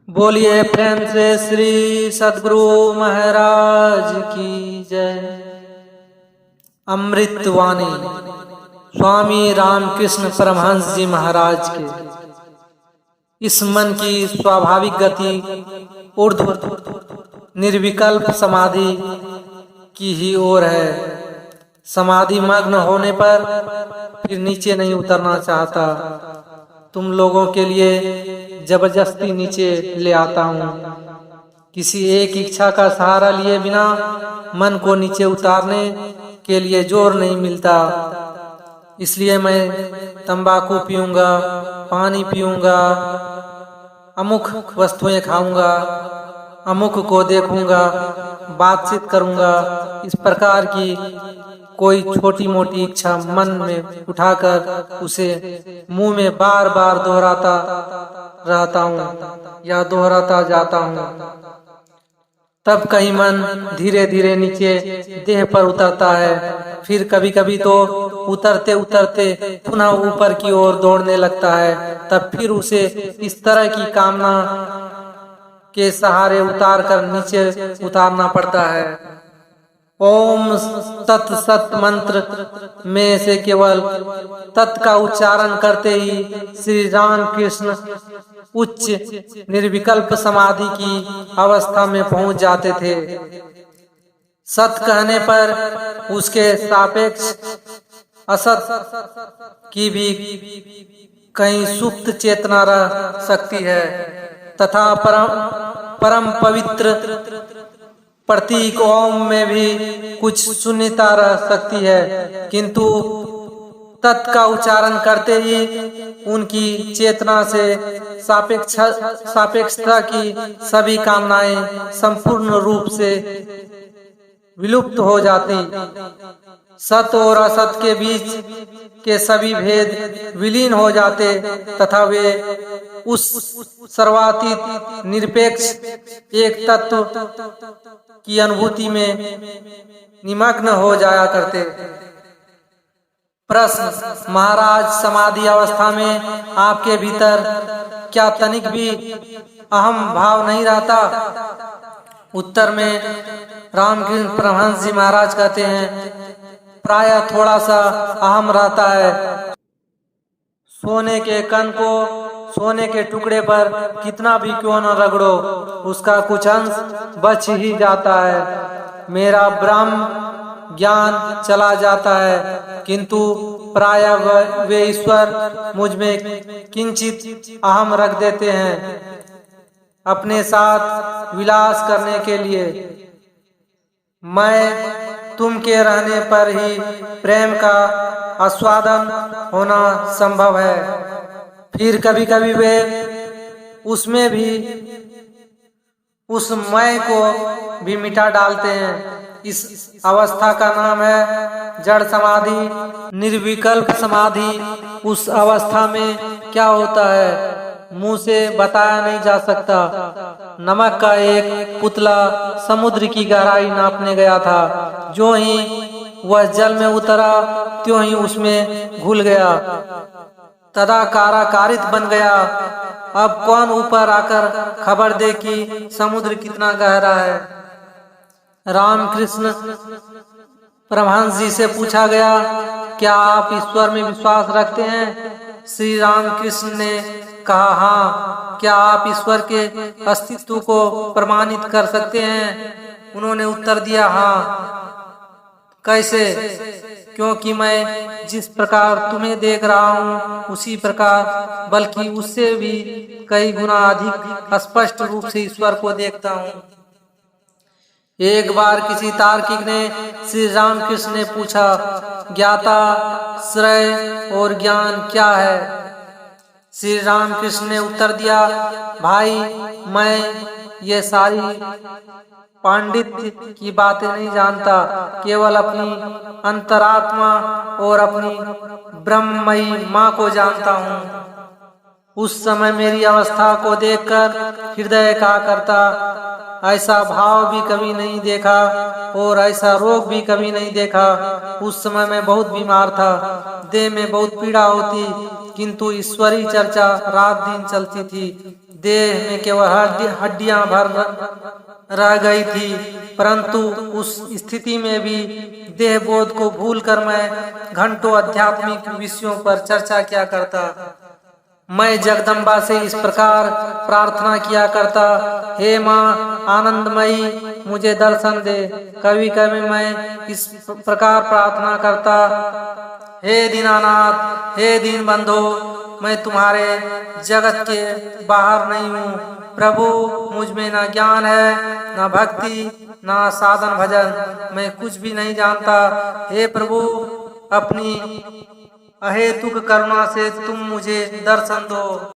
बोलिए प्रेम से श्री सद्गुरु महाराज की जय। अमृतवाणी स्वामी रामकृष्ण परमहंस जी महाराज के। इस मन की स्वाभाविक गति ऊर्ध्व निर्विकल्प समाधि की ही ओर है। समाधि मग्न होने पर फिर नीचे नहीं उतरना चाहता। तुम लोगों के लिए जबरदस्ती नीचे ले आता हूँ। किसी एक इच्छा का सहारा लिए बिना मन को नीचे उतारने के लिए जोर नहीं मिलता। इसलिए मैं तंबाकू पीऊंगा, पानी पीऊंगा, अमुक वस्तुएं खाऊंगा, अमुक को देखूंगा, बातचीत करूंगा। इस प्रकार की कोई छोटी मोटी इच्छा मन में उठाकर उसे मुंह में बार बार दोहराता रहता हूँ या दोहराता जाता हूँ। तब कहीं मन धीरे धीरे नीचे देह पर उतरता है। फिर कभी कभी तो उतरते उतरते पुनः ऊपर की ओर दौड़ने लगता है। तब फिर उसे इस तरह की कामना के सहारे उतार कर नीचे उतारना पड़ता है। ओम तत् सत मंत्र में से केवल तत् का उच्चारण करते ही श्री राम कृष्ण उच्च निर्विकल्प समाधि की अवस्था में पहुंच जाते थे। सत कहने पर उसके सापेक्ष असत की भी कहीं सुप्त चेतना रह सकती है तथा परम पवित्र प्रतीक ओम में भी कुछ शून्यता रह सकती है। किंतु तत् का उच्चारण करते ही उनकी चेतना से सापेक्षता की सभी कामनाएं संपूर्ण रूप से विलुप्त हो जाती। सत और असत के बीच के सभी भेद विलीन हो जाते तथा वे उस सर्वातीत निरपेक्ष एक तत्व की अनुभूति में निमग्न हो जाया करते। प्रश्न: महाराज, समाधि अवस्था में आपके भीतर क्या तनिक भी अहम भाव नहीं रहता? उत्तर में रामकृष्ण परमहंस जी महाराज कहते हैं, प्रायः थोड़ा सा अहम रहता है। सोने के कण को सोने के टुकड़े पर कितना भी क्यों न रगड़ो, उसका कुछ अंश बच ही जाता है। मेरा ब्रह्म ज्ञान चला जाता है, किंतु प्रायः वे ईश्वर मुझ में किंचित अहम रख देते हैं अपने साथ विलास करने के लिए। मैं तुम के रहने पर ही प्रेम का आस्वादन होना संभव है। फिर कभी कभी वे उसमें भी उस मैं को भी मिटा डालते हैं। इस अवस्था का नाम है जड़ समाधि, निर्विकल्प समाधि। उस अवस्था में क्या होता है मुंह से बताया नहीं जा सकता। नमक का एक पुतला समुद्र की गहराई नापने गया था। जो ही वह जल में उतरा त्यों ही उसमें घुल गया, तदा काराकारित बन गया। अब कौन ऊपर आकर खबर दे कि समुद्र कितना गहरा है? रामकृष्ण परमहंस जी से पूछा गया, क्या आप ईश्वर में विश्वास रखते हैं? श्री रामकृष्ण ने कहा, हाँ। क्या आप ईश्वर के अस्तित्व को प्रमाणित कर सकते हैं? उन्होंने उत्तर दिया, हाँ। कैसे? क्योंकि मैं जिस प्रकार तुम्हें देख रहा हूँ उसी प्रकार, बल्कि उससे भी कई गुना अधिक स्पष्ट रूप से ईश्वर को देखता हूँ। एक बार किसी तार्किक ने श्री रामकृष्ण ने पूछा, ज्ञाता, श्रेय और ज्ञान क्या है? श्री रामकृष्ण ने उत्तर दिया, भाई, मैं ये सारी पांडित्य की बातें नहीं जानता, केवल अपनी अंतरात्मा और अपनी ब्रह्ममयी माँ को जानता हूँ। उस समय मेरी अवस्था को देखकर हृदय कहा करता, ऐसा भाव भी कभी नहीं देखा और ऐसा रोग भी कभी नहीं देखा। उस समय मैं बहुत बीमार था, देह में बहुत पीड़ा होती, किंतु ईश्वरी चर्चा रात दिन चलती थी। देह में केवल हड्डियां भर रह गई थी, परंतु उस स्थिति में भी देह बोध को भूलकर मैं घंटों आध्यात्मिक विषयों पर चर्चा किया करता। मैं जगदम्बा से इस प्रकार प्रार्थना किया करता, हे माँ आनंदमयी मुझे दर्शन दे। कभी कभी मैं इस प्रकार प्रार्थना करता, हे दीनानाथ, हे दीन बंधो, मैं तुम्हारे जगत के बाहर नहीं हूँ। प्रभु मुझ में ना ज्ञान है, ना भक्ति, ना साधन भजन, मैं कुछ भी नहीं जानता। हे प्रभु अपनी अहेतुक करुणा से तुम मुझे दर्शन दो।